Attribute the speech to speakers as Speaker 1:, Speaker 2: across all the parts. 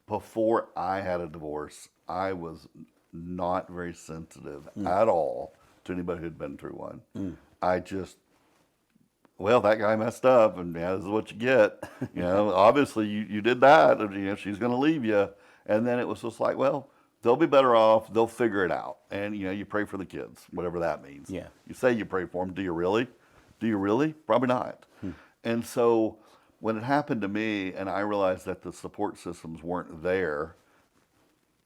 Speaker 1: before I had a divorce, I was not very sensitive at all to anybody who'd been through one. I just, well, that guy messed up, and yeah, this is what you get. Obviously you did that, and she's going to leave you. And then it was just like, well, they'll be better off. They'll figure it out. And you pray for the kids, whatever that means.
Speaker 2: Yeah.
Speaker 1: You say you pray for them. Do you really? Do you really? Probably not. And so when it happened to me, and I realized that the support systems weren't there,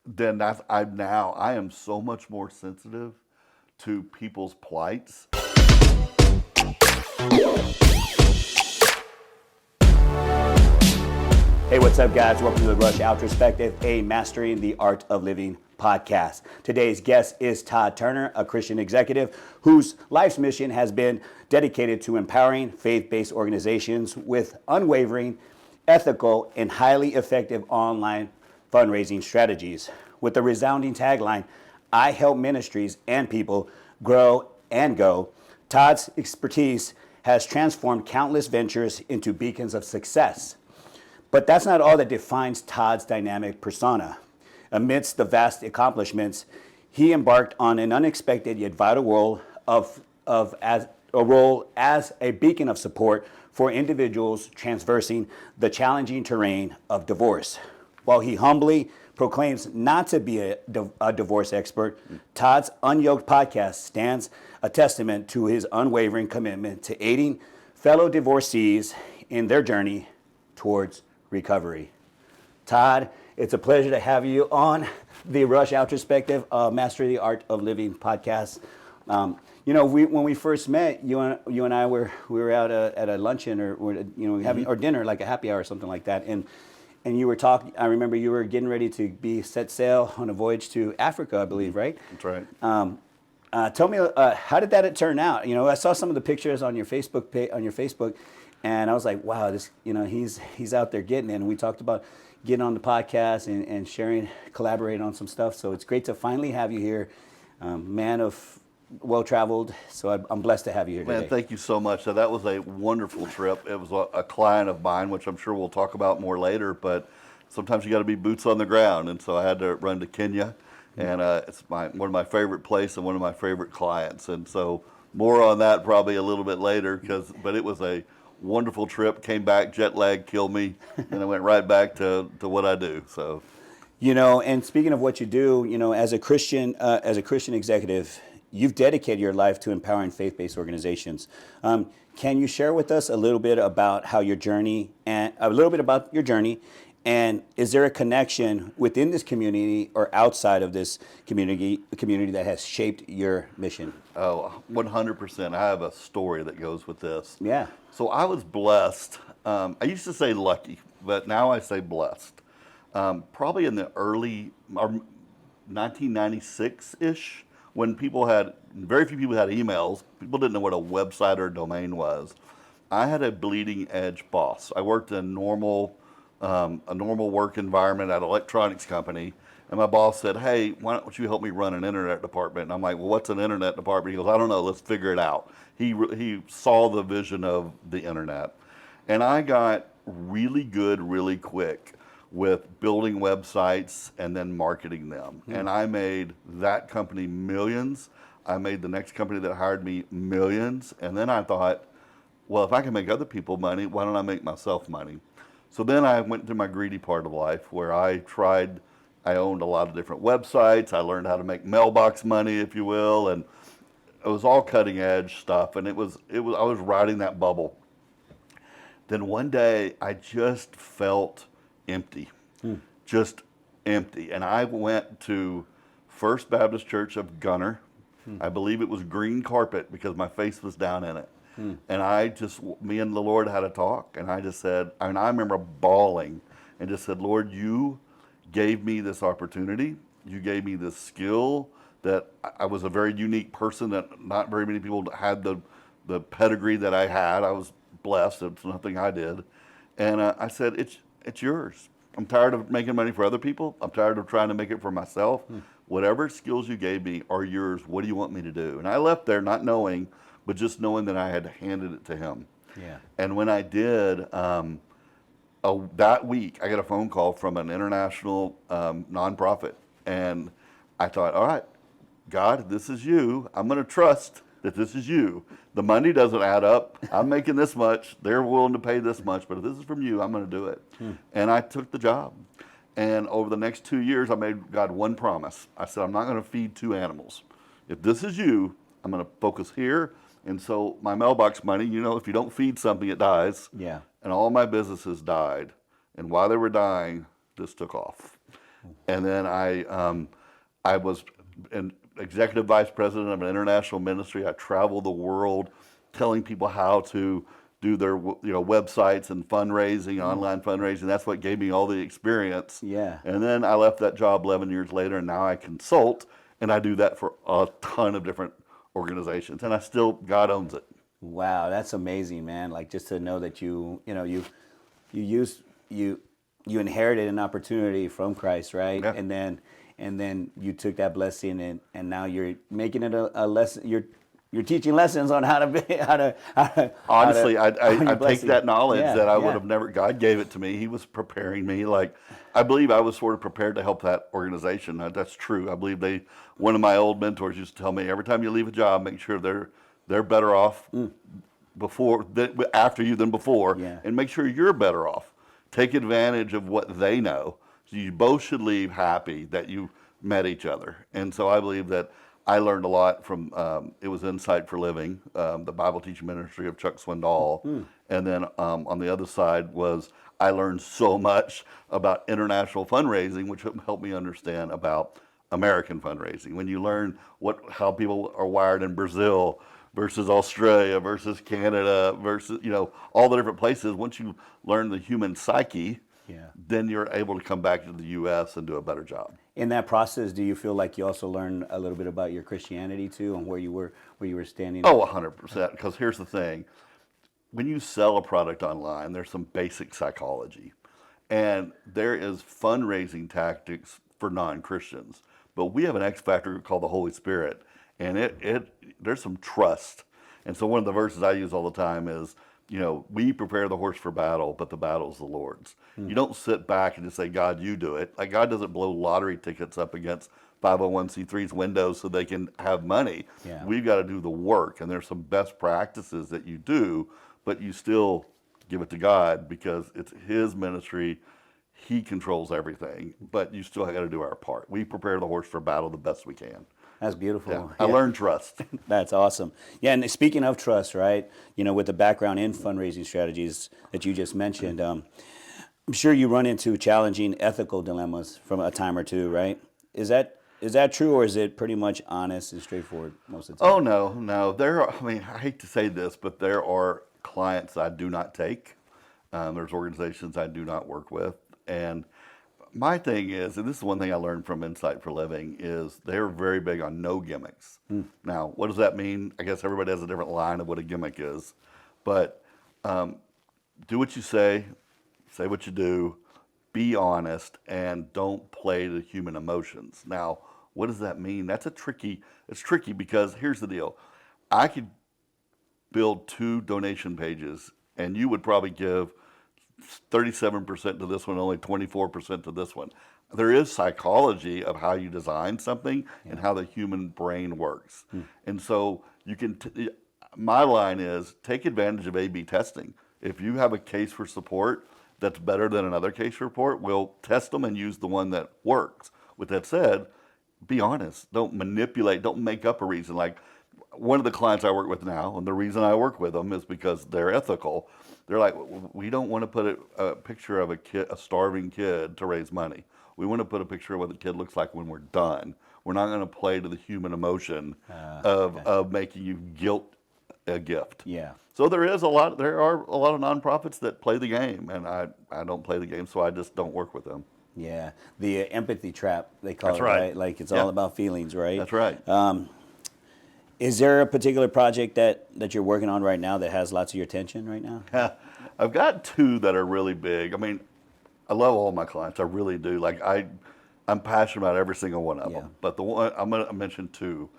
Speaker 1: then I am so much more sensitive to people's plights.
Speaker 2: Hey, what's up, guys? Welcome to the Rush Perspective, a Mastering the Art of Living podcast. Today's guest is Todd Turner, a Christian executive whose life's mission has been dedicated to empowering faith-based organizations with unwavering, ethical, and highly effective online fundraising strategies. With the resounding tagline, I help ministries and people grow and go, Todd's expertise has transformed countless ventures into beacons of success. But that's not all that defines Todd's dynamic persona. Amidst the vast accomplishments, he embarked on an unexpected yet vital role as a beacon of support for individuals traversing the challenging terrain of divorce. While he humbly proclaims not to be a divorce expert, Todd's UnYoked podcast stands a testament to his unwavering commitment to aiding fellow divorcees in their journey towards recovery. Todd, it's a pleasure to have you on the Rush Perspective, Master the Art of Living podcast. When we first met, you and I were out at a luncheon or having or dinner, like a happy hour or something like that, and you were talking. I remember you were getting ready to set sail on a voyage to Africa, I believe, right?
Speaker 1: That's right.
Speaker 2: Tell me, how did that turn out? I saw some of the pictures on your Facebook, and I was like, wow, this, he's out there getting it. And we talked about getting on the podcast and sharing, collaborating on some stuff. So it's great to finally have you here, man of well-traveled. So I'm blessed to have you here today.
Speaker 1: Man, thank you so much. So that was a wonderful trip. It was a client of mine, which I'm sure we'll talk about more later, but sometimes you got to be boots on the ground. And so I had to run to Kenya, and it's one of my favorite places and one of my favorite clients. And so more on that probably a little bit later, but it was a wonderful trip. Came back, jet lag killed me, and I went right back to what I do. So,
Speaker 2: and speaking of what you do, as a Christian executive, you've dedicated your life to empowering faith-based organizations. Can you share with us a little bit about your journey, and is there a connection within this community or outside of this community that has shaped your mission?
Speaker 1: Oh, 100%. I have a story that goes with this.
Speaker 2: Yeah.
Speaker 1: So I was blessed. I used to say lucky, but now I say blessed. Probably in the early 1996-ish, when very few people had emails, people didn't know what a website or a domain was. I had a bleeding edge boss. I worked in a normal work environment at an electronics company, and my boss said, hey, why don't you help me run an internet department? And I'm like, well, what's an internet department? He goes, I don't know, let's figure it out. He saw the vision of the internet. And I got really good really quick with building websites and then marketing them. And I made that company millions. I made the next company that hired me millions. And then I thought, well, if I can make other people money, why don't I make myself money? So then I went through my greedy part of life where I owned a lot of different websites. I learned how to make mailbox money, if you will, and it was all cutting edge stuff. And I was riding that bubble. Then one day I just felt empty, just empty. And I went to First Baptist Church of Gunner. I believe it was green carpet because my face was down in it. And me and the Lord had a talk, and I just said, I remember bawling and just said, Lord, you gave me this opportunity. You gave me this skill that I was a very unique person that not very many people had the pedigree that I had. I was blessed. It's nothing I did. And I said, it's yours. I'm tired of making money for other people. I'm tired of trying to make it for myself. Whatever skills you gave me are yours. What do you want me to do? And I left there not knowing, but just knowing that I had handed it to him.
Speaker 2: Yeah.
Speaker 1: And when I did, that week, I got a phone call from an international nonprofit, and I thought, all right, God, this is you. I'm going to trust that this is you. The money doesn't add up. I'm making this much. They're willing to pay this much, but if this is from you, I'm going to do it. And I took the job. And over the next 2 years, I made God one promise. I said, I'm not going to feed 2 animals. If this is you, I'm going to focus here. And so my mailbox money, if you don't feed something, it dies.
Speaker 2: Yeah.
Speaker 1: And all my businesses died. And while they were dying, this took off. And then I was an executive vice president of an international ministry. I traveled the world telling people how to do their websites and fundraising, online fundraising. That's what gave me all the experience.
Speaker 2: Yeah.
Speaker 1: And then I left that job 11 years later, and now I consult, and I do that for a ton of different organizations. And God owns it.
Speaker 2: Wow, that's amazing, man. Like, just to know that you inherited an opportunity from Christ, right?
Speaker 1: Yeah.
Speaker 2: And then you took that blessing and now you're making it a lesson. You're teaching lessons on how to
Speaker 1: Honestly, I take
Speaker 2: blessing.
Speaker 1: that knowledge
Speaker 2: Yeah,
Speaker 1: that I would
Speaker 2: yeah.
Speaker 1: have never. God gave it to me. He was preparing me. Like, I believe I was sort of prepared to help that organization. That's true. I believe one of my old mentors used to tell me, every time you leave a job, make sure they're better off after you than before,
Speaker 2: Yeah.
Speaker 1: and make sure you're better off. Take advantage of what they know. So you both should leave happy that you met each other. And so I believe that I learned a lot from, it was Insight for Living, the Bible teaching ministry of Chuck Swindoll. And then on the other side I learned so much about international fundraising, which helped me understand about American fundraising. When you learn how people are wired in Brazil versus Australia versus Canada versus, all the different places, once you learn the human psyche,
Speaker 2: Yeah.
Speaker 1: then you're able to come back to the U.S. and do a better job.
Speaker 2: In that process, do you feel like you also learned a little bit about your Christianity too, and where you were standing?
Speaker 1: Oh, 100%. Because here's the thing. When you sell a product online, there's some basic psychology. And there is fundraising tactics for non-Christians. But we have an X factor called the Holy Spirit. And there's some trust. And so one of the verses I use all the time is, we prepare the horse for battle, but the battle's the Lord's. You don't sit back and just say, God, you do it. Like, God doesn't blow lottery tickets up against 501c3's windows so they can have money.
Speaker 2: Yeah.
Speaker 1: We've got to do the work. And there's some best practices that you do, but you still give it to God because it's His ministry. He controls everything, but you still got to do our part. We prepare the horse for battle the best we can.
Speaker 2: That's beautiful.
Speaker 1: Yeah. I learned trust.
Speaker 2: That's awesome. Yeah, and speaking of trust, right? With the background in fundraising strategies that you just mentioned, I'm sure you run into challenging ethical dilemmas from a time or two, right? Is that true, or is it pretty much honest and straightforward most of the time?
Speaker 1: Oh, no. I hate to say this, but there are clients I do not take. There's organizations I do not work with. And my thing is, and this is one thing I learned from Insight for Living, is they're very big on no gimmicks. Now, what does that mean? I guess everybody has a different line of what a gimmick is. But do what you say what you do, be honest, and don't play the human emotions. Now, what does that mean? It's tricky because here's the deal. I could build 2 donation pages, and you would probably give 37% to this one, only 24% to this one. There is psychology of how you design something and how the human brain works. And so my line is take advantage of A/B testing. If you have a case for support that's better than another case for support, we'll test them and use the one that works. With that said, be honest. Don't manipulate. Don't make up a reason. Like, one of the clients I work with now, and the reason I work with them is because they're ethical. They're like, we don't want to put a picture of a starving kid to raise money. We want to put a picture of what the kid looks like when we're done. We're not going to play to the human emotion of making you guilt a gift.
Speaker 2: Yeah.
Speaker 1: So there are a lot of nonprofits that play the game, and I don't play the game, so I just don't work with them.
Speaker 2: Yeah. The empathy trap, they call
Speaker 1: That's
Speaker 2: it,
Speaker 1: right.
Speaker 2: right? Like, it's all about feelings, right?
Speaker 1: That's right.
Speaker 2: Is there a particular project that you're working on right now that has lots of your attention right now?
Speaker 1: I've got 2 that are really big. I mean, I love all my clients. I really do. Like, I'm passionate about every single one of them. But the one I'm going to mention 2.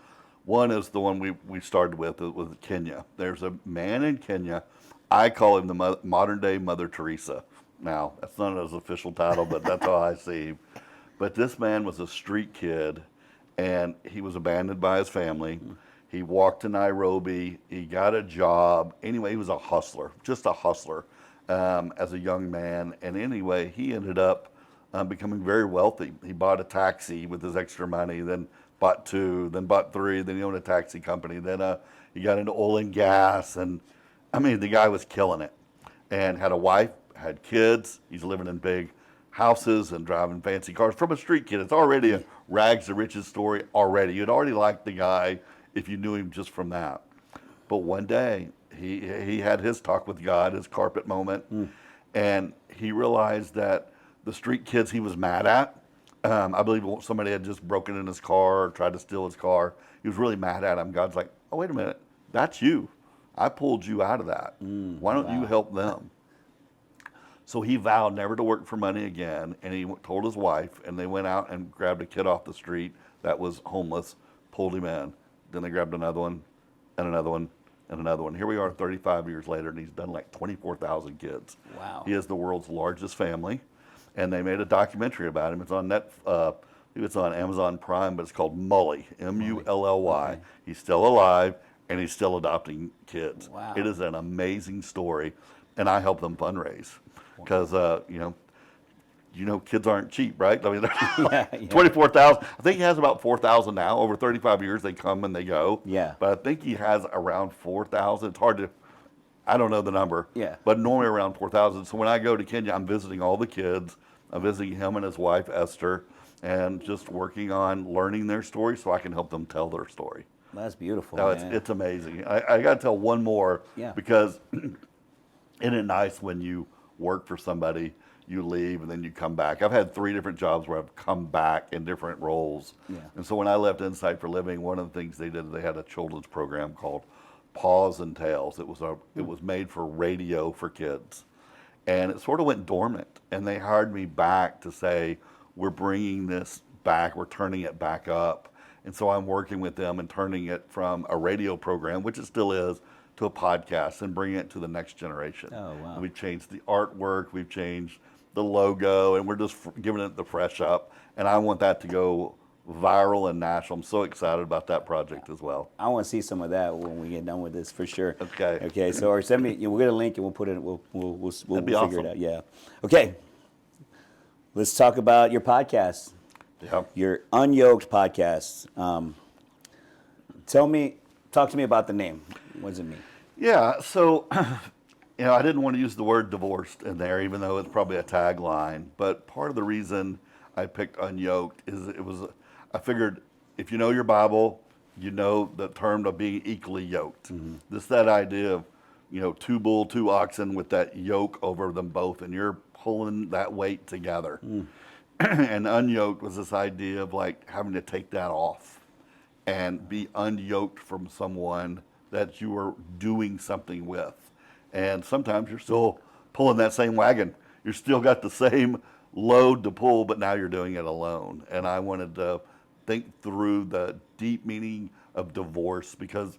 Speaker 1: One is the one we started with Kenya. There's a man in Kenya. I call him the modern day Mother Teresa. now. That's not his official title, but that's how I see him. But this man was a street kid, and he was abandoned by his family. He walked to Nairobi. He got a job. Anyway, he was a hustler, just a hustler as a young man. And anyway, he ended up becoming very wealthy. He bought a taxi with his extra money, then bought two, then bought three, then he owned a taxi company. Then he got into oil and gas. And I mean, the guy was killing it and had a wife, had kids. He's living in big houses and driving fancy cars from a street kid. It's already a rags to riches story already. You'd already like the guy if you knew him just from that. But one day he had his talk with God, his carpet moment, and he realized that the street kids he was mad at, I believe somebody had just broken in his car or tried to steal his car. He was really mad at him. God's like, oh, wait a minute, that's you. I pulled you out of that. Why don't you help them? So he vowed never to work for money again, and he told his wife, and they went out and grabbed a kid off the street that was homeless, pulled him in. Then they grabbed another one, and another one, and another one. Here we are 35 years later, and he's done like 24,000 kids.
Speaker 2: Wow.
Speaker 1: He has the world's largest family, and they made a documentary about him. It's on it's on Amazon Prime, but it's called Mully, M-U-L-L-Y.
Speaker 2: Okay.
Speaker 1: He's still alive, and he's still adopting kids.
Speaker 2: Wow.
Speaker 1: It is an amazing story, and I help them fundraise because kids aren't cheap, right? I mean,
Speaker 2: Yeah.
Speaker 1: 24,000. I think he has about 4,000 now. Over 35 years, they come and they go.
Speaker 2: Yeah.
Speaker 1: But I think he has around 4,000. It's hard to, I don't know the number.
Speaker 2: Yeah.
Speaker 1: But normally around 4,000. So when I go to Kenya, I'm visiting all the kids. I'm visiting him and his wife, Esther, and just working on learning their story so I can help them tell their story.
Speaker 2: That's beautiful.
Speaker 1: No,
Speaker 2: man.
Speaker 1: it's amazing. I got to tell one more
Speaker 2: Yeah.
Speaker 1: because isn't it nice when you work for somebody, you leave, and then you come back. I've had 3 different jobs where I've come back in different roles.
Speaker 2: Yeah.
Speaker 1: And so when I left Insight for Living, one of the things they did, they had a children's program called Paws and Tails. It was made for radio for kids. And it sort of went dormant. And they hired me back to say, we're bringing this back, we're turning it back up. And so I'm working with them and turning it from a radio program, which it still is, to a podcast and bringing it to the next generation.
Speaker 2: Oh, wow.
Speaker 1: And we've changed the artwork, we've changed the logo, and we're just giving it the fresh up. And I want that to go viral and national. I'm so excited about that project as well.
Speaker 2: I want to see some of that when we get done with this for sure.
Speaker 1: Okay.
Speaker 2: Okay. So, or send me. We'll get a link and we'll put it. We'll
Speaker 1: That'd be
Speaker 2: figure it
Speaker 1: awesome.
Speaker 2: out. Yeah. Okay. Let's talk about your podcast.
Speaker 1: Yeah.
Speaker 2: Your UnYoked podcast. Talk to me about the name. What does it mean?
Speaker 1: Yeah, so I didn't want to use the word divorced in there, even though it's probably a tagline. But part of the reason I picked UnYoked is I figured if you know your Bible, you know the term of being equally yoked. Mm-hmm. That idea of 2 bull, 2 oxen with that yoke over them both, and you're pulling that weight together. And unyoked was this idea of like having to take that off and be unyoked from someone that you were doing something with. And sometimes you're still pulling that same wagon. You still got the same load to pull, but now you're doing it alone. And I wanted to think through the deep meaning of divorce, because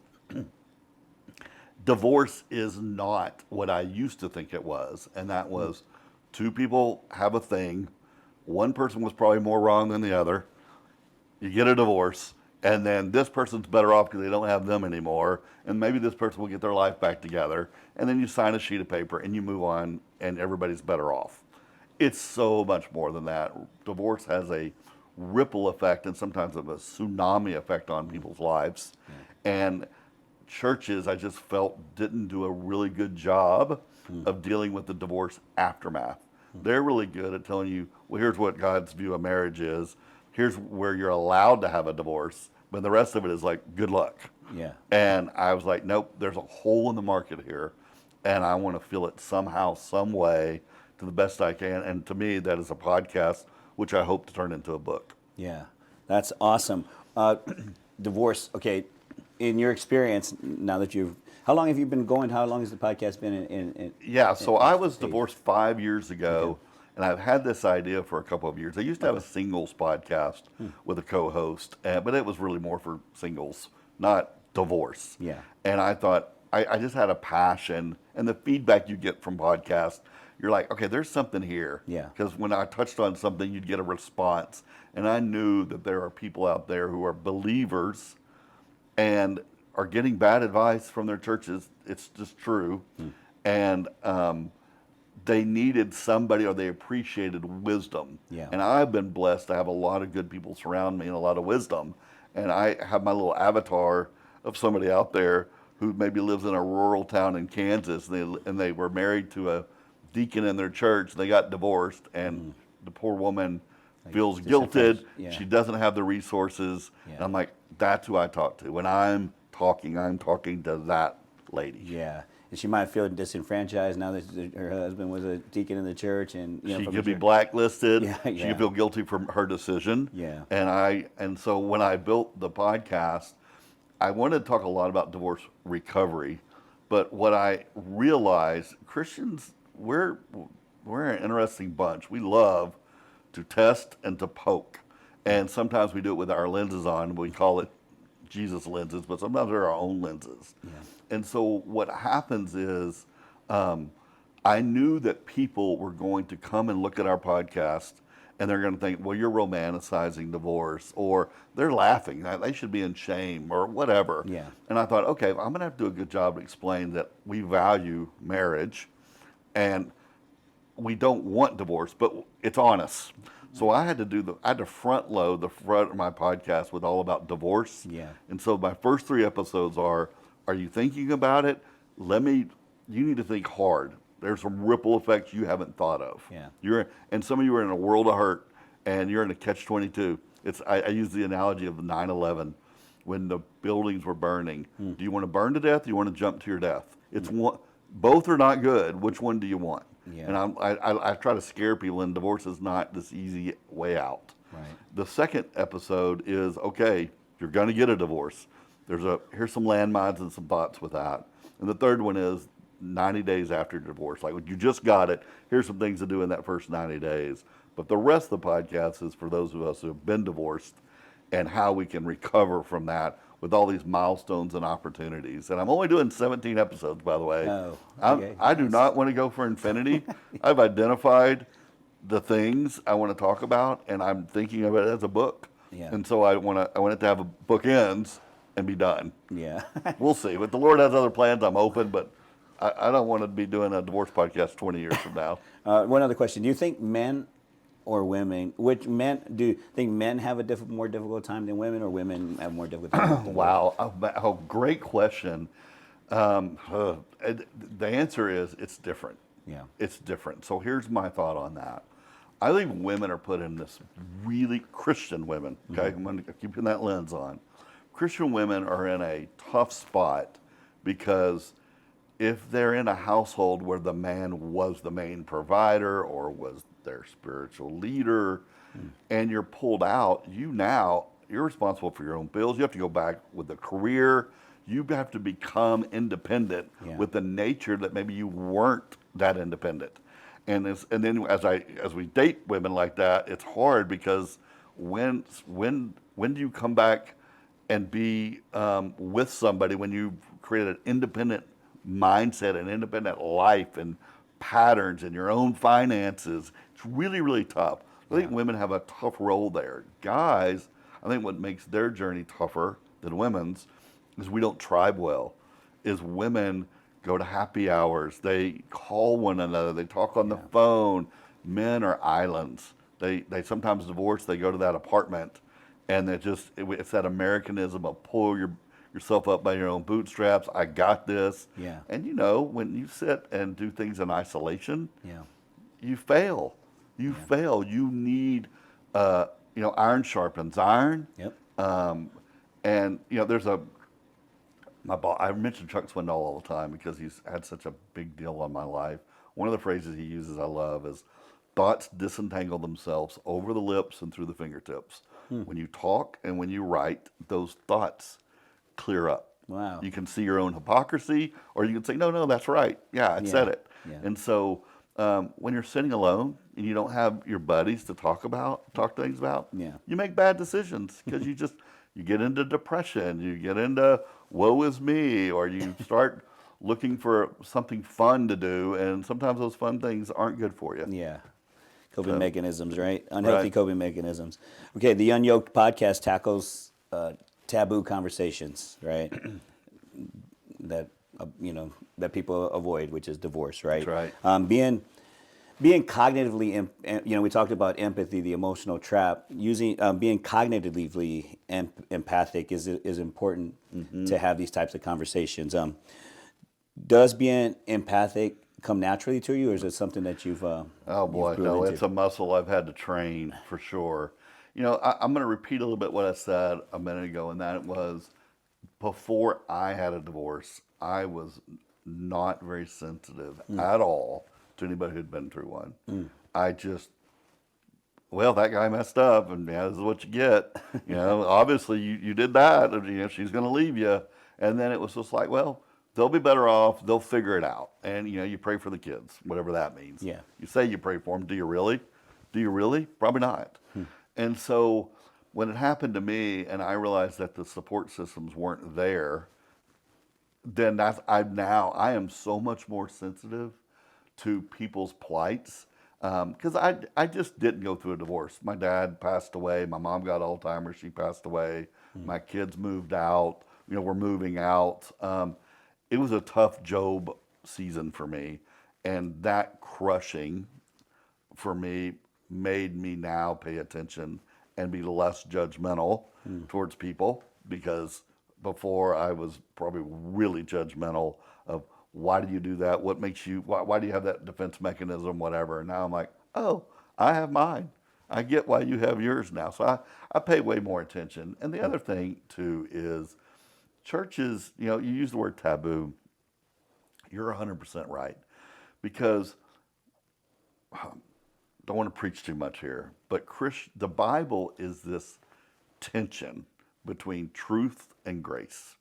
Speaker 1: divorce is not what I used to think it was. And that was 2 people have a thing. One person was probably more wrong than the other. You get a divorce, and then this person's better off because they don't have them anymore, and maybe this person will get their life back together, and then you sign a sheet of paper and you move on, and everybody's better off. It's so much more than that. Divorce has a ripple effect and sometimes of a tsunami effect on people's lives. And churches, I just felt, didn't do a really good job of dealing with the divorce aftermath. They're really good at telling you, well, here's what God's view of marriage is. Here's where you're allowed to have a divorce. But the rest of it is like, good luck.
Speaker 2: Yeah.
Speaker 1: And I was like, nope, there's a hole in the market here. And I want to fill it somehow, some way, to the best I can. And to me, that is a podcast, which I hope to turn into a book.
Speaker 2: Yeah. That's awesome. Divorce. Okay. In your experience, now that how long have you been going? How long has the podcast been
Speaker 1: So I was divorced 5 years ago, and I've had this idea for a couple of years. I used to have a singles podcast with a co-host, but it was really more for singles, not divorce.
Speaker 2: Yeah.
Speaker 1: And I thought, I just had a passion, and the feedback you get from podcasts, you're like, okay, there's something here.
Speaker 2: Yeah.
Speaker 1: Because when I touched on something, you'd get a response. And I knew that there are people out there who are believers and are getting bad advice from their churches. It's just true. And they needed somebody, or they appreciated wisdom.
Speaker 2: Yeah.
Speaker 1: And I've been blessed to have a lot of good people surround me and a lot of wisdom. And I have my little avatar of somebody out there who maybe lives in a rural town in Kansas, and they were married to a deacon in their church. They got divorced, and the poor woman feels guilted.
Speaker 2: Yeah.
Speaker 1: She doesn't have the resources.
Speaker 2: Yeah.
Speaker 1: And I'm like, that's who I talk to. When I'm talking to that lady.
Speaker 2: Yeah. And she might feel disenfranchised now that her husband was a deacon in the church, and
Speaker 1: She
Speaker 2: from
Speaker 1: could
Speaker 2: the
Speaker 1: be
Speaker 2: church.
Speaker 1: blacklisted.
Speaker 2: Yeah,
Speaker 1: She
Speaker 2: yeah.
Speaker 1: could feel guilty for her decision.
Speaker 2: Yeah.
Speaker 1: And so when I built the podcast, I wanted to talk a lot about divorce recovery. But what I realized, Christians, we're an interesting bunch. We love to test and to poke. And sometimes we do it with our lenses on. We call it Jesus lenses, but sometimes they're our own lenses.
Speaker 2: Yeah.
Speaker 1: And so what happens is, I knew that people were going to come and look at our podcast, and they're going to think, well, you're romanticizing divorce, or they're laughing. They should be in shame, or whatever.
Speaker 2: Yeah.
Speaker 1: And I thought, okay, I'm going to have to do a good job to explain that we value marriage, and we don't want divorce, but it's on us. So I had to front load the front of my podcast with all about divorce.
Speaker 2: Yeah.
Speaker 1: And so my first 3 episodes are you thinking about it? You need to think hard. There's some ripple effects you haven't thought of.
Speaker 2: Yeah.
Speaker 1: And some of you are in a world of hurt, and you're in a catch-22. I use the analogy of 9/11 when the buildings were burning. Do you want to burn to death? Or do you want to jump to your death? It's one. Both are not good. Which one do you want?
Speaker 2: Yeah.
Speaker 1: And I try to scare people, and divorce is not this easy way out.
Speaker 2: Right.
Speaker 1: The second episode is, okay, you're going to get a divorce. Here's some landmines and some thoughts with that. And the third one is 90 days after divorce. Like, you just got it. Here's some things to do in that first 90 days. But the rest of the podcast is for those of us who have been divorced and how we can recover from that with all these milestones and opportunities. And I'm only doing 17 episodes, by the way.
Speaker 2: Oh, okay.
Speaker 1: I do not want to go for infinity. I've identified the things I want to talk about, and I'm thinking of it as a book.
Speaker 2: Yeah.
Speaker 1: And so I want it to have a bookends and be done.
Speaker 2: Yeah.
Speaker 1: We'll see. But the Lord has other plans. I'm open, but I don't want to be doing a divorce podcast 20 years from now.
Speaker 2: One other question. Do you think men or women, do you think men have a more difficult time than women, or women have more difficult time?
Speaker 1: Wow. Oh, great question. The answer is it's different.
Speaker 2: Yeah.
Speaker 1: It's different. So here's my thought on that. I think women are put in this really, Christian women, okay? I'm going to keep that lens on. Christian women are in a tough spot because if they're in a household where the man was the main provider or was their spiritual leader, and you're pulled out, you're responsible for your own bills. You have to go back with a career. You have to become independent with the nature that maybe you weren't that independent. And then as we date women like that, it's hard because when do you come back and be with somebody when you've created an independent mindset, an independent life, and patterns in your own finances? It's really, really tough. I think women have a tough role there. Guys, I think what makes their journey tougher than women's is we don't tribe well. Is women go to happy hours, they call one another, they talk on the phone. Men are islands. They sometimes divorce, they go to that apartment, and it's that Americanism of pull yourself up by your own bootstraps. I got this.
Speaker 2: Yeah.
Speaker 1: And when you sit and do things in isolation, you fail. You fail. You need, iron sharpens iron.
Speaker 2: Yep.
Speaker 1: And there's my boss. I mention Chuck Swindoll all the time because he's had such a big deal on my life. One of the phrases he uses I love is, thoughts disentangle themselves over the lips and through the fingertips. When you talk and when you write, those thoughts clear up.
Speaker 2: Wow.
Speaker 1: You can see your own hypocrisy, or you can say, no, that's right. Yeah, I said it.
Speaker 2: Yeah.
Speaker 1: And so when you're sitting alone and you don't have your buddies to talk things about, you make bad decisions because you get into depression, you get into woe is me, or you start looking for something fun to do, and sometimes those fun things aren't good for you.
Speaker 2: Yeah. Coping
Speaker 1: So,
Speaker 2: mechanisms, right? Unhealthy
Speaker 1: right.
Speaker 2: coping mechanisms. Okay, the UnYoked podcast tackles taboo conversations, right? that that people avoid, which is divorce,
Speaker 1: That's
Speaker 2: right?
Speaker 1: right.
Speaker 2: Being cognitively, we talked about empathy, the emotional trap. Using being cognitively empathic is important to have these types of conversations. Does being empathic come naturally to you, or is it something that
Speaker 1: Oh
Speaker 2: you've
Speaker 1: boy,
Speaker 2: grew
Speaker 1: no,
Speaker 2: into?
Speaker 1: it's a muscle I've had to train for sure. I'm going to repeat a little bit what I said a minute ago, and that was before I had a divorce, I was not very sensitive at all to anybody who'd been through one. I just, well, that guy messed up, and yeah, this is what you get. Obviously you did that, and she's going to leave you. And then it was just like, well, they'll be better off. They'll figure it out. And you pray for the kids, whatever that means.
Speaker 2: Yeah.
Speaker 1: You say you pray for them. Do you really? Do you really? Probably not. And so when it happened to me, and I realized that the support systems weren't there, then I am so much more sensitive to people's plights because I just didn't go through a divorce. My dad passed away. My mom got Alzheimer's. She passed away. My kids moved out. We're moving out. It was a tough Job season for me, and that crushing for me made me now pay attention and be less judgmental towards people, because before I was probably really judgmental of why do you do that? What makes you, why do you have that defense mechanism, whatever. And now I'm like, oh, I have mine. I get why you have yours now. So I pay way more attention. And the other thing too is churches, you use the word taboo. You're 100% right, because don't want to preach too much here, but the Bible is this tension between truth and grace.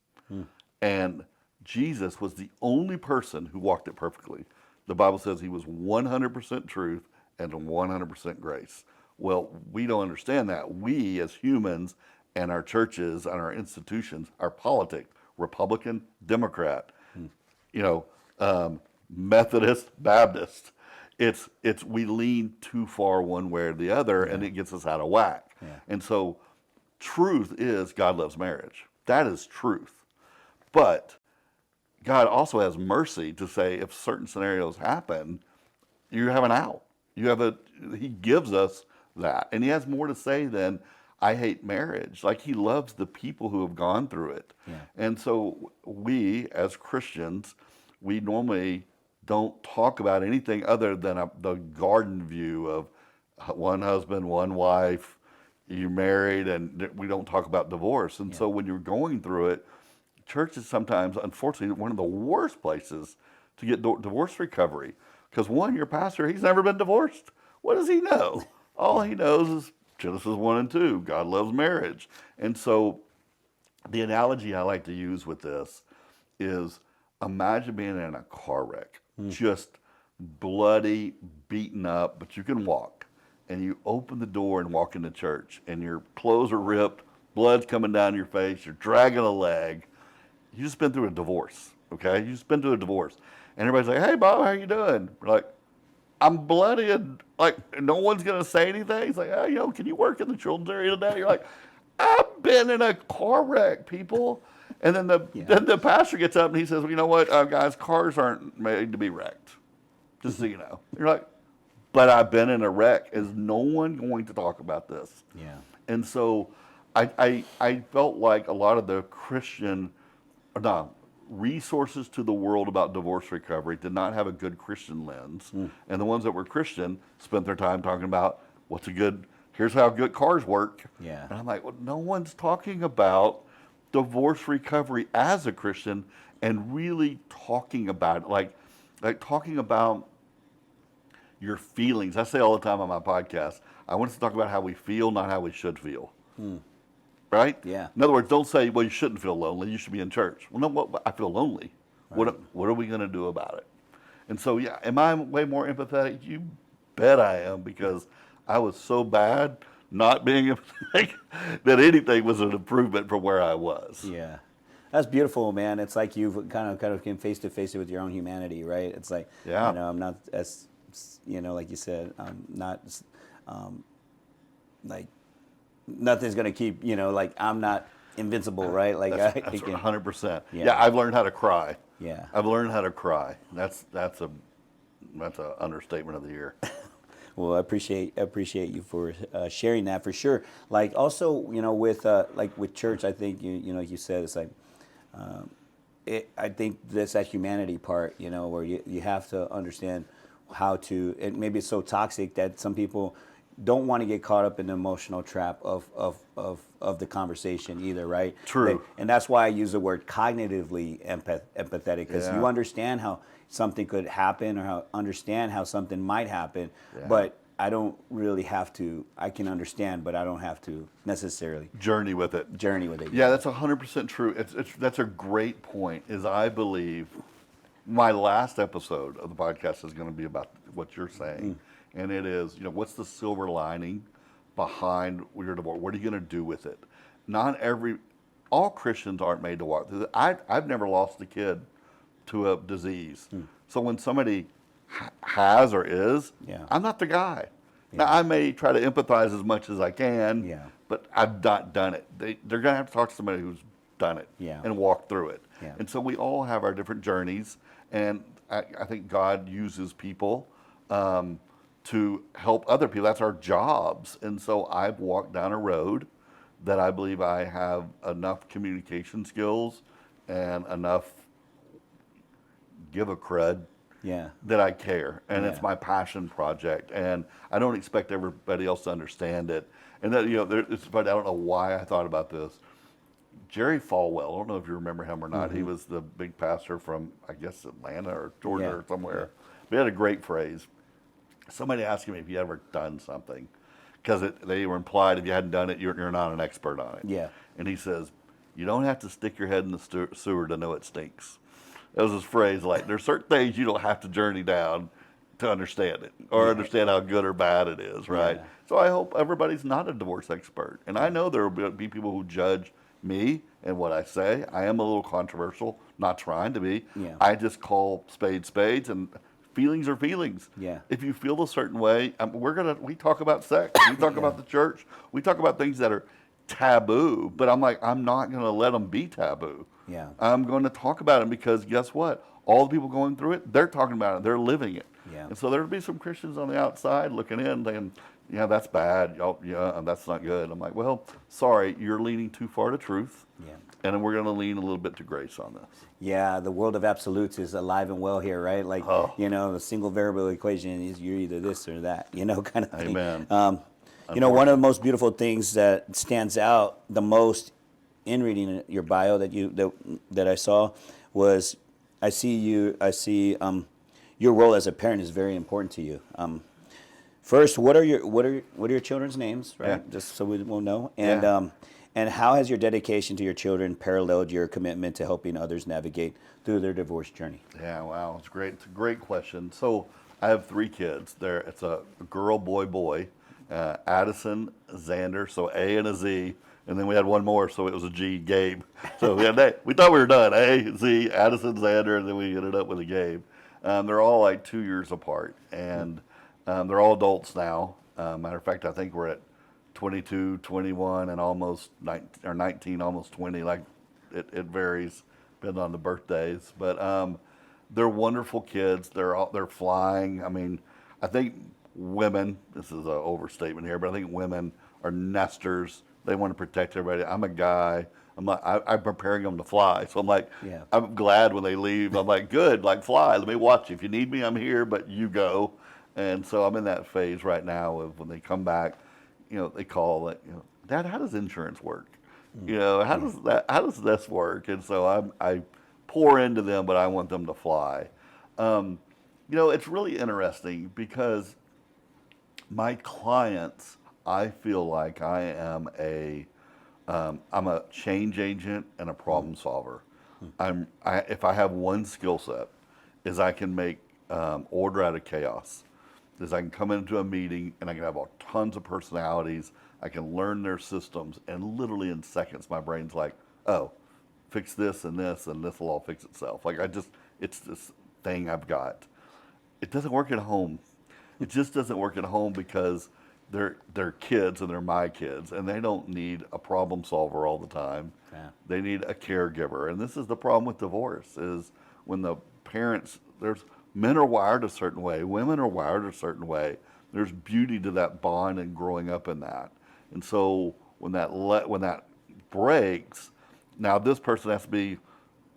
Speaker 1: And Jesus was the only person who walked it perfectly. The Bible says he was 100% truth and 100% grace. Well, we don't understand that. We as humans and our churches and our institutions are politic, Republican, Democrat, you know, Methodist, Baptist. It's we lean too far one way or the other, and it gets us out of whack.
Speaker 2: Yeah.
Speaker 1: And so, truth is God loves marriage. That is truth. But God also has mercy to say if certain scenarios happen, you have an out. He gives us that. And he has more to say than I hate marriage. Like he loves the people who have gone through it.
Speaker 2: Yeah.
Speaker 1: And so we as Christians, we normally don't talk about anything other than the garden view of one husband, one wife, you're married, and we don't talk about divorce. And so when you're going through it, church is sometimes, unfortunately, one of the worst places to get divorce recovery. Because one, your pastor, he's never been divorced. What does he know? All he knows is Genesis 1 and 2. God loves marriage. And so the analogy I like to use with this is imagine being in a car wreck, just bloody, beaten up, but you can walk. And you open the door and walk into church, and your clothes are ripped, blood's coming down your face, you're dragging a leg. You just been through a divorce, okay? You just been through a divorce. And everybody's like, hey, Bob, how you doing? We're like, I'm bloody, and like, no one's going to say anything. He's like, oh, can you work in the children's area today? You're like, I've been in a car wreck, people. And then the pastor gets up and he says, well, you know what, guys, cars aren't made to be wrecked, just so you know. You're like, but I've been in a wreck. Is no one going to talk about this?
Speaker 2: Yeah.
Speaker 1: And so I felt like a lot of the resources to the world about divorce recovery did not have a good Christian lens. And the ones that were Christian spent their time talking about here's how good cars work.
Speaker 2: Yeah.
Speaker 1: And I'm like, well, no one's talking about divorce recovery as a Christian and really talking about it, like talking about your feelings. I say all the time on my podcast, I want us to talk about how we feel, not how we should feel. Right?
Speaker 2: Yeah.
Speaker 1: In other words, don't say, well, you shouldn't feel lonely. You should be in church. Well, no, I feel lonely.
Speaker 2: Right.
Speaker 1: What are we going to do about it? And so, yeah, am I way more empathetic? You bet I am, because I was so bad not being empathetic that anything was an improvement from where I was.
Speaker 2: Yeah. That's beautiful, man. It's like you've kind of came face to face with your own humanity, right? It's like,
Speaker 1: Yeah.
Speaker 2: I'm not as, like you said, I'm not, like nothing's gonna keep, like I'm not invincible, right? Like
Speaker 1: That's
Speaker 2: can,
Speaker 1: 100%.
Speaker 2: Yeah.
Speaker 1: Yeah, I've learned how to cry.
Speaker 2: yeah.
Speaker 1: I've learned how to cry. That's a understatement of the year.
Speaker 2: Well, I appreciate you for sharing that for sure. Like also, with like with church, I think like you said, it's like I think that's that humanity part, where you have to understand how to. And maybe it's so toxic that some people don't want to get caught up in the emotional trap of the conversation either, right?
Speaker 1: True.
Speaker 2: And that's why I use the word cognitively empathetic, because
Speaker 1: Yeah.
Speaker 2: you understand how something could happen or understand how something might happen,
Speaker 1: Yeah.
Speaker 2: but I don't really have to. I can understand, but I don't have to necessarily
Speaker 1: Journey with it.
Speaker 2: journey with it.
Speaker 1: Yeah, that's 100% true. That's a great point. Is I believe my last episode of the podcast is going to be about what you're saying, and it is, what's the silver lining behind your divorce? What are you going to do with it? All Christians aren't made to walk through that. I've never lost a kid to a disease. So when somebody has or is,
Speaker 2: Yeah.
Speaker 1: I'm not the guy.
Speaker 2: Yeah.
Speaker 1: Now I may try to empathize as much as I can,
Speaker 2: Yeah.
Speaker 1: but I've not done it. They're going to have to talk to somebody who's done it
Speaker 2: Yeah.
Speaker 1: and walked through it.
Speaker 2: Yeah.
Speaker 1: And so we all have our different journeys, and I think God uses people to help other people. That's our jobs. And so I've walked down a road that I believe I have enough communication skills and enough give a crud
Speaker 2: Yeah.
Speaker 1: that I care, and
Speaker 2: Yeah.
Speaker 1: it's my passion project, and I don't expect everybody else to understand it. And that it's funny. I don't know why I thought about this. Jerry Falwell. I don't know if you remember him or not. He was the big pastor from, I guess, Atlanta or Georgia
Speaker 2: Yeah.
Speaker 1: or somewhere.
Speaker 2: Yeah.
Speaker 1: But he had a great phrase. Somebody asked him if he ever done something, because they were implied if you hadn't done it, you're not an expert on it.
Speaker 2: Yeah.
Speaker 1: And he says, "You don't have to stick your head in the sewer to know it stinks." That was his phrase. Like, there's certain things you don't have to journey down to understand it or understand how good or bad it is, right?
Speaker 2: Yeah.
Speaker 1: So I hope everybody's not a divorce expert. And I know there will be people who judge me and what I say. I am a little controversial, not trying to be.
Speaker 2: Yeah.
Speaker 1: I just call spades, and feelings are feelings.
Speaker 2: Yeah.
Speaker 1: If you feel a certain way, we talk about sex, we talk about the church, we talk about things that are taboo, but I'm not going to let them be taboo.
Speaker 2: Yeah.
Speaker 1: I'm going to talk about it because guess what? All the people going through it, they're talking about it. They're living it.
Speaker 2: Yeah.
Speaker 1: And so there'll be some Christians on the outside looking in saying, yeah, that's bad. Yeah, and that's not good. I'm like, well, sorry, you're leaning too far to truth.
Speaker 2: Yeah.
Speaker 1: And then we're going to lean a little bit to grace on this.
Speaker 2: Yeah, the world of absolutes is alive and well here, right? Like, the single variable equation is you're either this or that, kind of thing.
Speaker 1: Amen.
Speaker 2: One of the most beautiful things that stands out the most in reading your bio that I saw was I see your role as a parent is very important to you. First, what are your children's names, right?
Speaker 1: Yeah.
Speaker 2: Just so we will know.
Speaker 1: Yeah.
Speaker 2: And how has your dedication to your children paralleled your commitment to helping others navigate through their divorce journey?
Speaker 1: Yeah, wow, it's great. It's a great question. So I have 3 kids. It's a girl, boy. Addison, Xander, so A and a Z, and then we had one more, so it was a G, Gabe. So we thought we were done. A, Z, Addison, Xander, and then we ended up with a Gabe. They're all like 2 years apart, and they're all adults now. Matter of fact, I think we're at 22, 21, and almost 19, almost 20. Like it varies, depending on the birthdays. But they're wonderful kids. They're flying. I mean, I think women. This is an overstatement here, but I think women are nesters. They want to protect everybody. I'm a guy. I'm preparing them to fly. So I'm like,
Speaker 2: Yeah.
Speaker 1: I'm glad when they leave. I'm like, good, like fly. Let me watch you. If you need me, I'm here, but you go. And so I'm in that phase right now of when they come back, they call it, Dad, how does insurance work? How does this work? And so I pour into them, but I want them to fly. It's really interesting because my clients, I feel like I'm a change agent and a problem solver. If I have one skill set, is I can make order out of chaos. Is I can come into a meeting and I can have tons of personalities. I can learn their systems, and literally in seconds, my brain's like, oh, fix this, and this will all fix itself. Like it's this thing I've got. It doesn't work at home. It just doesn't work at home because they're kids and they're my kids, and they don't need a problem solver all the time.
Speaker 2: Yeah.
Speaker 1: They need a caregiver, and this is the problem with divorce: is when the parents there's men are wired a certain way, women are wired a certain way. There's beauty to that bond and growing up in that, and so when that breaks, now this person has to be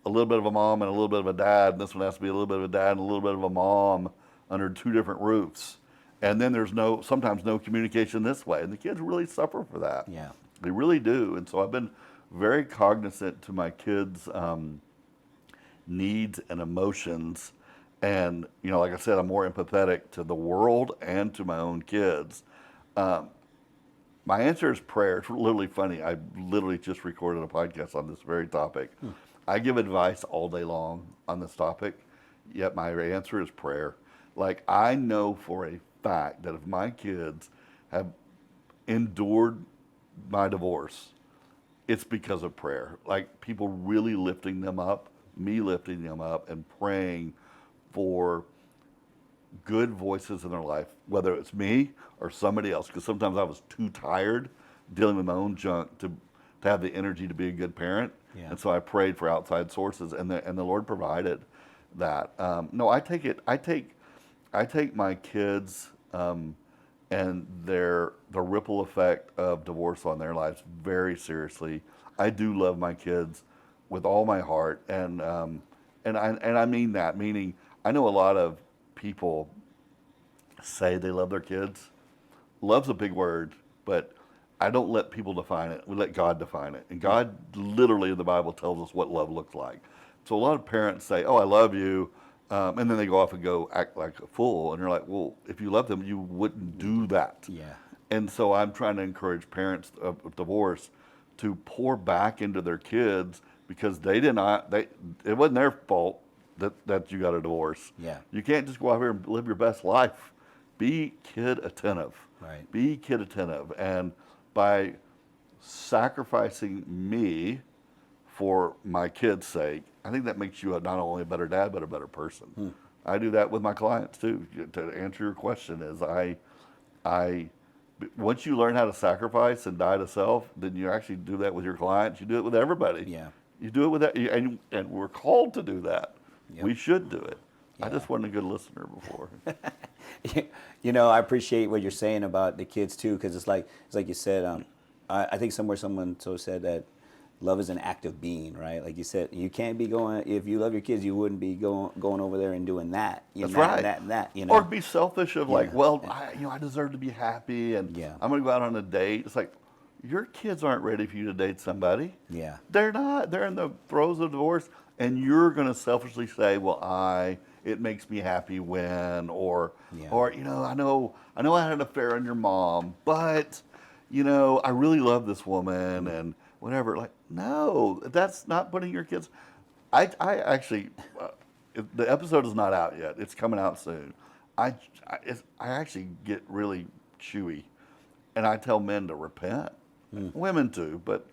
Speaker 1: a little bit of a mom and a little bit of a dad, and this one has to be a little bit of a dad and a little bit of a mom under two different roofs. And then there's sometimes no communication this way. And the kids really suffer for that.
Speaker 2: Yeah.
Speaker 1: They really do. And so I've been very cognizant to my kids' needs and emotions. And, like I said, I'm more empathetic to the world and to my own kids. My answer is prayer. It's literally funny. I literally just recorded a podcast on this very topic. I give advice all day long on this topic, yet my answer is prayer. Like, I know for a fact that if my kids have endured my divorce, it's because of prayer. Like, people really lifting them up, me lifting them up, and praying for good voices in their life, whether it's me or somebody else, because sometimes I was too tired dealing with my own junk to have the energy to be a good parent.
Speaker 2: Yeah.
Speaker 1: And so I prayed for outside sources, and the Lord provided that. No, I take my kids and the ripple effect of divorce on their lives very seriously. I do love my kids with all my heart, and I mean that. Meaning, I know a lot of people say they love their kids. Love's a big word, but I don't let people define it. We let God define it. And God literally in the Bible tells us what love looks like. So a lot of parents say, "Oh, I love you," and then they go off and go act like a fool. And you're like, well, if you love them, you wouldn't do that.
Speaker 2: Yeah.
Speaker 1: And so I'm trying to encourage parents of divorce to pour back into their kids because it wasn't their fault that you got a divorce.
Speaker 2: Yeah.
Speaker 1: You can't just go out here and live your best life. Be kid attentive.
Speaker 2: Right.
Speaker 1: Be kid attentive. And by sacrificing me for my kids' sake, I think that makes you not only a better dad, but a better person. I do that with my clients too. To answer your question is once you learn how to sacrifice and die to self, then you actually do that with your clients. You do it with everybody.
Speaker 2: Yeah.
Speaker 1: You do it with that, and we're called to do that.
Speaker 2: Yep.
Speaker 1: We should do it.
Speaker 2: Yeah.
Speaker 1: I just wasn't a good listener before.
Speaker 2: I appreciate what you're saying about the kids too, because it's like you said. I think somewhere someone said that love is an act of being, right? Like you said, you can't be going, if you love your kids, you wouldn't be going over there and doing that.
Speaker 1: That's right.
Speaker 2: That.
Speaker 1: Or be selfish of like,
Speaker 2: Yeah.
Speaker 1: well, I deserve to be happy, and
Speaker 2: Yeah.
Speaker 1: I'm going to go out on a date. It's like, your kids aren't ready for you to date somebody.
Speaker 2: Yeah.
Speaker 1: They're not. They're in the throes of divorce, and you're going to selfishly say, well, it makes me happy when, or I know I had an affair on your mom, but I really love this woman and whatever. Like, no, that's not putting your kids. I actually, the episode is not out yet. It's coming out soon. I actually get really chewy, and I tell men to repent. Women too, but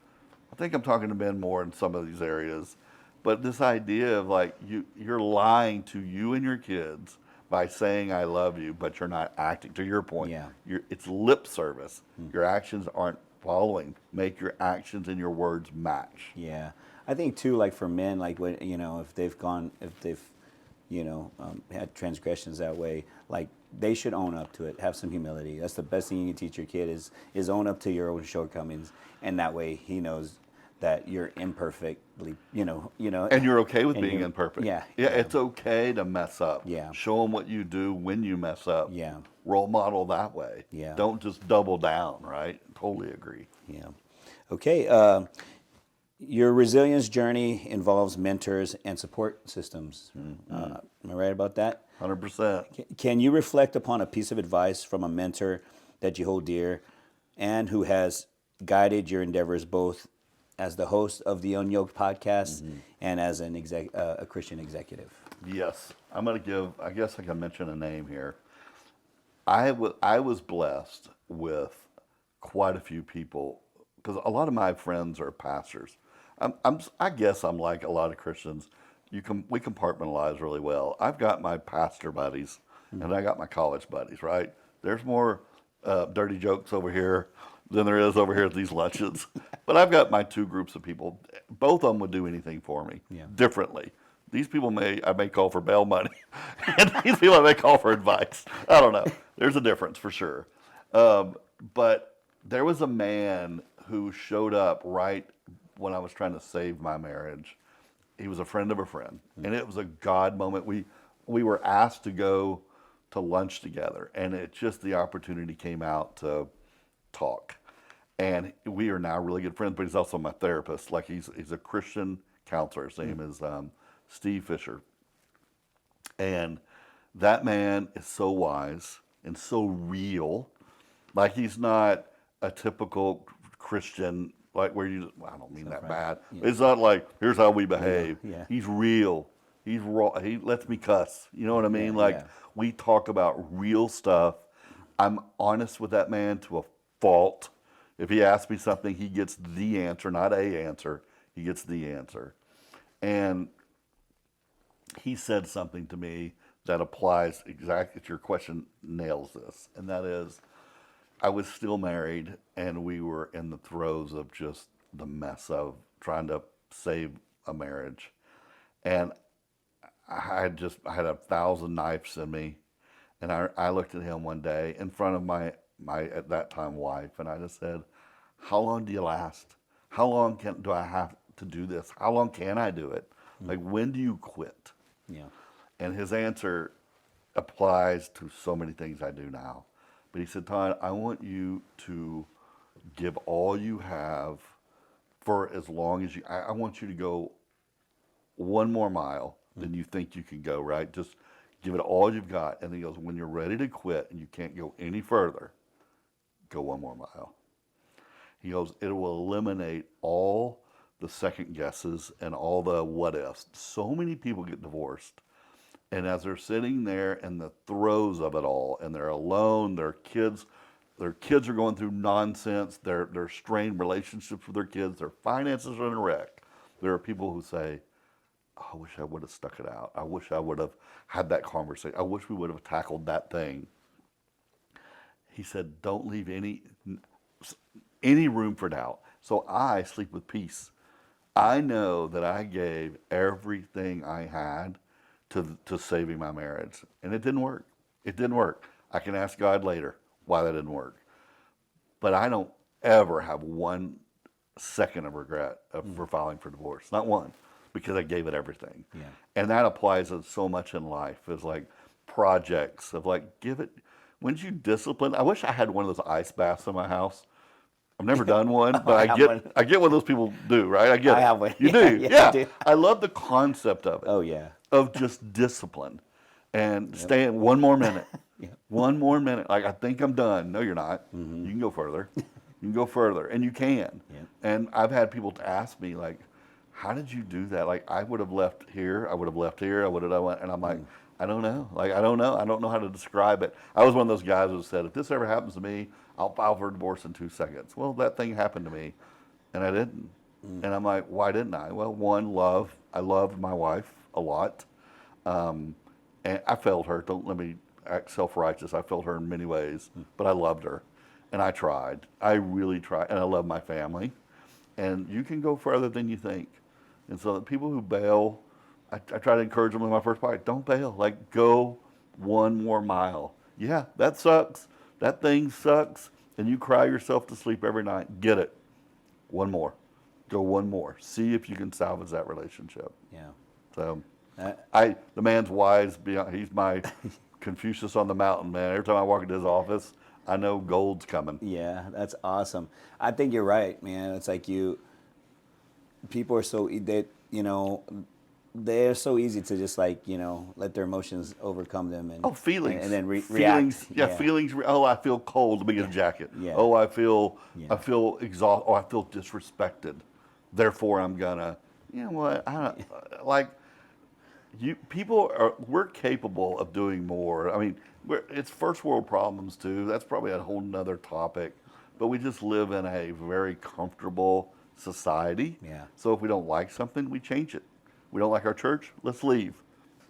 Speaker 1: I think I'm talking to men more in some of these areas. But this idea of like you're lying to you and your kids by saying I love you, but you're not acting. To your point,
Speaker 2: Yeah.
Speaker 1: It's lip service. Your actions aren't following. Make your actions and your words match.
Speaker 2: Yeah, I think too, like for men, like when if they've had transgressions that way, like they should own up to it. Have some humility. That's the best thing you can teach your kid is own up to your own shortcomings, and that way he knows that you're imperfectly,
Speaker 1: And you're okay with being imperfect.
Speaker 2: Yeah.
Speaker 1: It's okay to mess up.
Speaker 2: Yeah.
Speaker 1: Show them what you do when you mess up.
Speaker 2: Yeah.
Speaker 1: Role model that way.
Speaker 2: Yeah.
Speaker 1: Don't just double down, right? Totally agree.
Speaker 2: Yeah. Okay. Your resilience journey involves mentors and support systems. Am I right about that?
Speaker 1: 100%.
Speaker 2: Can you reflect upon a piece of advice from a mentor that you hold dear and who has guided your endeavors both as the host of the UnYoked podcast and as a Christian executive?
Speaker 1: Yes. I'm going to give, I guess I can mention a name here. I was blessed with quite a few people because a lot of my friends are pastors. I guess I'm like a lot of Christians. We compartmentalize really well. I've got my pastor buddies, and I got my college buddies. Right? There's more dirty jokes over here than there is over here at these lunches. But I've got my two groups of people. Both of them would do anything for me
Speaker 2: Yeah.
Speaker 1: differently. These people I may call for bail money, and these people I may call for advice. I don't know. There's a difference for sure. But there was a man who showed up right when I was trying to save my marriage. He was a friend of a friend, and it was a God moment. We were asked to go to lunch together, and it just the opportunity came out to talk. And we are now really good friends, but he's also my therapist. Like he's a Christian counselor. His name is Steve Fisher. And that man is so wise and so real. Like he's not a typical Christian, like where you, well, I don't mean that bad.
Speaker 2: Yeah.
Speaker 1: It's not like, here's how we behave.
Speaker 2: Yeah.
Speaker 1: He's real. He's raw. He lets me cuss. You know what I mean? Like
Speaker 2: yeah.
Speaker 1: we talk about real stuff. I'm honest with that man to a fault. If he asks me something, he gets the answer, not a answer. He gets the answer. And he said something to me that applies exactly to your question, nails this. And that is, I was still married and we were in the throes of just the mess of trying to save a marriage. And I had 1,000 knives in me. And I looked at him one day in front of my at that time wife, and I just said, how long do you last? How long do I have to do this? How long can I do it? Like, when do you quit?
Speaker 2: Yeah.
Speaker 1: And his answer applies to so many things I do now. But he said, Todd, I want you to give all you have for as long as I want you to go one more mile than you think you can go, right? Just give it all you've got. And he goes, when you're ready to quit and you can't go any further, go one more mile. He goes, it will eliminate all the second guesses and all the what ifs. So many people get divorced. And as they're sitting there in the throes of it all, and they're alone, their kids are going through nonsense, they're strained relationships with their kids, their finances are in a wreck. There are people who say, oh, I wish I would have stuck it out. I wish I would have had that conversation. I wish we would have tackled that thing. He said, don't leave any room for doubt. So I sleep with peace. I know that I gave everything I had to saving my marriage. And it didn't work. It didn't work. I can ask God later why that didn't work. But I don't ever have 1 second of regret for filing for divorce. Not one. Because I gave it everything.
Speaker 2: Yeah.
Speaker 1: And that applies to so much in life. It's like projects of like, give it, when you discipline, I wish I had one of those ice baths in my house. I've never done one, but I get what those people do, right? I get
Speaker 2: I
Speaker 1: it.
Speaker 2: have one.
Speaker 1: You
Speaker 2: Yeah,
Speaker 1: do.
Speaker 2: yeah,
Speaker 1: Yeah.
Speaker 2: I do.
Speaker 1: I love the concept of it.
Speaker 2: Oh, yeah.
Speaker 1: Of just discipline and staying one more minute.
Speaker 2: Yep.
Speaker 1: One more minute. Like, I think I'm done. No, you're not. You can go further. You can go further. And you can.
Speaker 2: Yep.
Speaker 1: And I've had people to ask me, like, how did you do that? Like, I would have left here. I would have left here. I would have done, and I'm like, I don't know. Like, I don't know. I don't know how to describe it. I was one of those guys who said, if this ever happens to me, I'll file for divorce in 2 seconds. Well, that thing happened to me, and I didn't. And I'm like, why didn't I? Well, one, love. I loved my wife a lot. And I failed her. Don't let me act self-righteous. I failed her in many ways, but I loved her, and I tried. I really tried, and I love my family. And you can go further than you think. And so the people who bail, I try to encourage them in my first point, don't bail. Like, go one more mile. Yeah, that sucks. That thing sucks. And you cry yourself to sleep every night. Get it. One more. Go one more. See if you can salvage that relationship.
Speaker 2: Yeah.
Speaker 1: So the man's wise. He's my Confucius on the mountain, man. Every time I walk into his office, I know gold's coming.
Speaker 2: Yeah, that's awesome. I think you're right, man. It's like people are they're so easy to just like, let their emotions overcome them and
Speaker 1: Feelings.
Speaker 2: and then
Speaker 1: feelings,
Speaker 2: react.
Speaker 1: Yeah, feelings. Oh, I feel cold. Let me get a jacket.
Speaker 2: Yeah.
Speaker 1: Oh, I feel
Speaker 2: Yeah.
Speaker 1: exhausted. Oh, I feel disrespected. Therefore, I'm gonna. You know what? I don't like. We're capable of doing more. I mean, it's first world problems too. That's probably a whole nother topic. But we just live in a very comfortable, society.
Speaker 2: Yeah.
Speaker 1: So if we don't like something, we change it. We don't like our church, let's leave.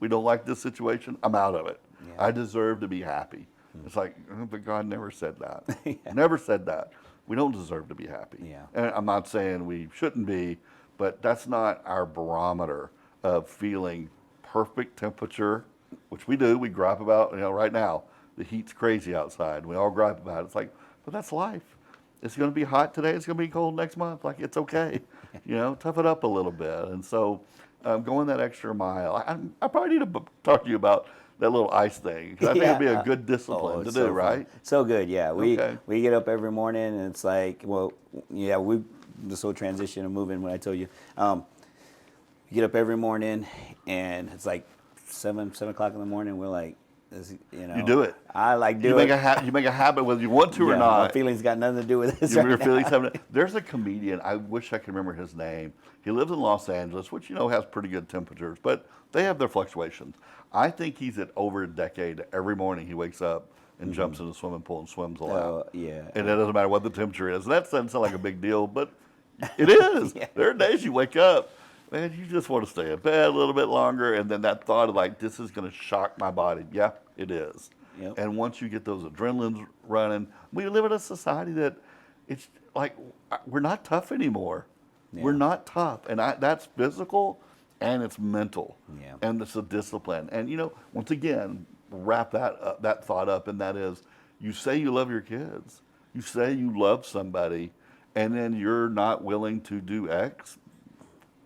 Speaker 1: We don't like this situation, I'm out of it.
Speaker 2: Yeah.
Speaker 1: I deserve to be happy. It's like, but God never said that.
Speaker 2: Yeah.
Speaker 1: Never said that. We don't deserve to be happy.
Speaker 2: Yeah.
Speaker 1: And I'm not saying we shouldn't be, but that's not our barometer of feeling perfect temperature, which we do. We gripe about, right now, the heat's crazy outside. We all gripe about it. It's like, but that's life. It's going to be hot today. It's going to be cold next month. Like, it's okay. Tough it up a little bit. And so going that extra mile, I probably need to talk to you about that little ice thing. 'Cause I think it'd be a good discipline to do, right?
Speaker 2: So good, yeah. We
Speaker 1: Okay.
Speaker 2: we get up every morning and it's like, well, yeah, this whole transition of moving. When I told you, we get up every morning and it's like 7 o'clock in the morning. We're like,
Speaker 1: You do it.
Speaker 2: I like do
Speaker 1: You
Speaker 2: it.
Speaker 1: you make a habit whether you want to or
Speaker 2: Yeah,
Speaker 1: not.
Speaker 2: my feelings got nothing to do with this.
Speaker 1: Your
Speaker 2: Right now.
Speaker 1: feelings have There's a comedian, I wish I could remember his name. He lives in Los Angeles, which has pretty good temperatures, but they have their fluctuations. I think he's at over a decade. Every morning he wakes up and jumps in the swimming pool and swims a lot.
Speaker 2: Yeah.
Speaker 1: And it doesn't matter what the temperature is. That doesn't sound like a big deal, but it is.
Speaker 2: Yeah.
Speaker 1: There are days you wake up, man, you just want to stay in bed a little bit longer, and then that thought of like, this is going to shock my body. Yeah, it is.
Speaker 2: Yep.
Speaker 1: And once you get those adrenalines running, we live in a society that it's like we're not tough anymore.
Speaker 2: Yeah.
Speaker 1: We're not tough, and that's physical and it's mental,
Speaker 2: Yeah.
Speaker 1: and it's a discipline. And once again, wrap that thought up, and that is, you say you love your kids, you say you love somebody, and then you're not willing to do X.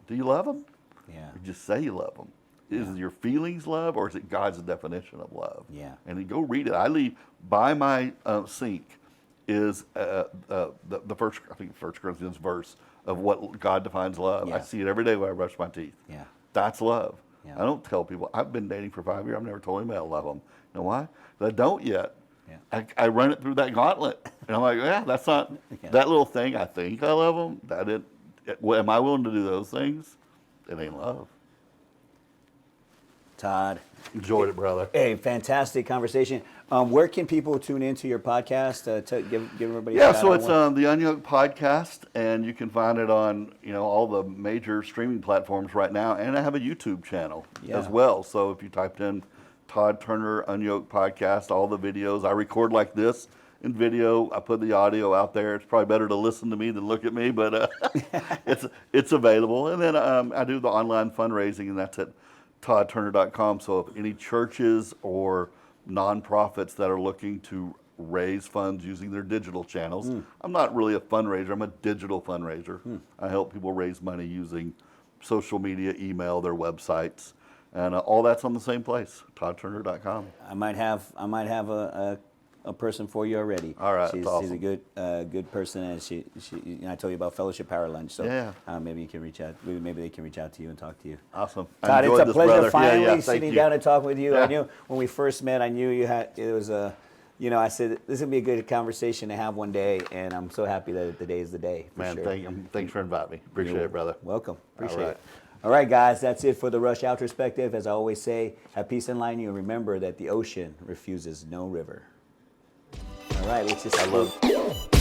Speaker 1: Do you love them?
Speaker 2: Yeah.
Speaker 1: Or just say you love them. Is it your feelings love, or is it God's definition of love?
Speaker 2: Yeah.
Speaker 1: And then go read it. I leave by my sink is the first, I think, 1 Corinthians verse of what God defines love.
Speaker 2: Yeah.
Speaker 1: I see it every day when I brush my teeth.
Speaker 2: Yeah.
Speaker 1: That's love.
Speaker 2: Yeah.
Speaker 1: I don't tell people. I've been dating for 5 years. I've never told anybody I love them. You know why? Because I don't yet.
Speaker 2: Yeah.
Speaker 1: I run it through that gauntlet, and I'm like, yeah, that's not that little thing. I think I love them. Am I willing to do those things? It ain't love.
Speaker 2: Todd.
Speaker 1: Enjoyed it, brother.
Speaker 2: Hey, fantastic conversation. Where can people tune into your podcast? Give everybody.
Speaker 1: Yeah,
Speaker 2: a
Speaker 1: so
Speaker 2: shout
Speaker 1: it's
Speaker 2: out.
Speaker 1: the UnYoked podcast, and you can find it on all the major streaming platforms right now. And I have a YouTube channel as well. So if you typed in Todd Turner UnYoked podcast, all the videos I record like this in video. I put the audio out there. It's probably better to listen to me than look at me, but it's available. And then I do the online fundraising, and that's at toddturner.com. So if any churches or nonprofits that are looking to raise funds using their digital channels, I'm not really a fundraiser, I'm a digital fundraiser. I help people raise money using social media, email, their websites, and all that's on the same place, toddturner.com.
Speaker 2: I might have a person for you already.
Speaker 1: All right,
Speaker 2: she's
Speaker 1: that's awesome.
Speaker 2: a good person, and she I told you about Fellowship Power Lunch. So
Speaker 1: Yeah.
Speaker 2: Maybe you can reach out. Maybe they can reach out to you and talk to you.
Speaker 1: Awesome. I
Speaker 2: Todd, it's
Speaker 1: enjoyed
Speaker 2: a
Speaker 1: this,
Speaker 2: pleasure
Speaker 1: brother.
Speaker 2: finally
Speaker 1: thank
Speaker 2: sitting
Speaker 1: you.
Speaker 2: down and talking with you.
Speaker 1: Yeah.
Speaker 2: I knew when we first met, I knew it was a, I said this would be a good conversation to have one day, and I'm so happy that the day is the day. For
Speaker 1: Man,
Speaker 2: sure.
Speaker 1: thanks for inviting me. Appreciate it, brother.
Speaker 2: Welcome. Appreciate
Speaker 1: right.
Speaker 2: it. All right, guys, that's it for the Rush Outrospective. As I always say, have peace and light in you, and remember that the ocean refuses no river. All right, let's just.
Speaker 1: I love